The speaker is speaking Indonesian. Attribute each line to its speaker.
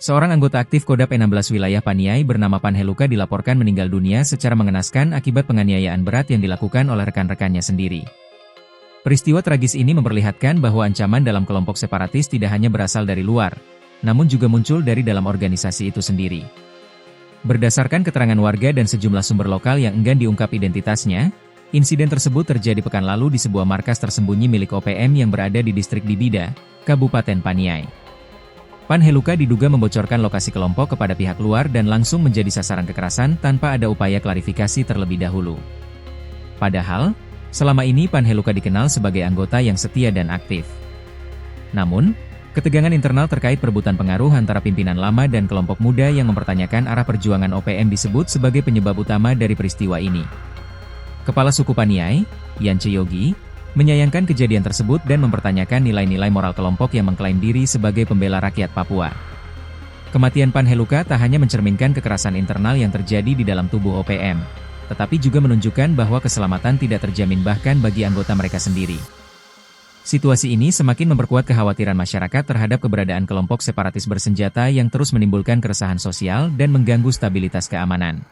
Speaker 1: Seorang anggota aktif Kodam 16 wilayah Paniai bernama Panheluka dilaporkan meninggal dunia secara mengenaskan akibat penganiayaan berat yang dilakukan oleh rekan-rekannya sendiri. Peristiwa tragis ini memperlihatkan bahwa ancaman dalam kelompok separatis tidak hanya berasal dari luar, namun juga muncul dari dalam organisasi itu sendiri. Berdasarkan keterangan warga dan sejumlah sumber lokal yang enggan diungkap identitasnya, insiden tersebut terjadi pekan lalu di sebuah markas tersembunyi milik OPM yang berada di distrik Bibida, Kabupaten Paniai. Panheluka diduga membocorkan lokasi kelompok kepada pihak luar dan langsung menjadi sasaran kekerasan tanpa ada upaya klarifikasi terlebih dahulu. Padahal, selama ini Panheluka dikenal sebagai anggota yang setia dan aktif. Namun, ketegangan internal terkait perebutan pengaruh antara pimpinan lama dan kelompok muda yang mempertanyakan arah perjuangan OPM disebut sebagai penyebab utama dari peristiwa ini. Kepala suku Paniai, Yance Yogi, menyayangkan kejadian tersebut dan mempertanyakan nilai-nilai moral kelompok yang mengklaim diri sebagai pembela rakyat Papua. Kematian Panheluka tak hanya mencerminkan kekerasan internal yang terjadi di dalam tubuh OPM, tetapi juga menunjukkan bahwa keselamatan tidak terjamin bahkan bagi anggota mereka sendiri. Situasi ini semakin memperkuat kekhawatiran masyarakat terhadap keberadaan kelompok separatis bersenjata yang terus menimbulkan keresahan sosial dan mengganggu stabilitas keamanan.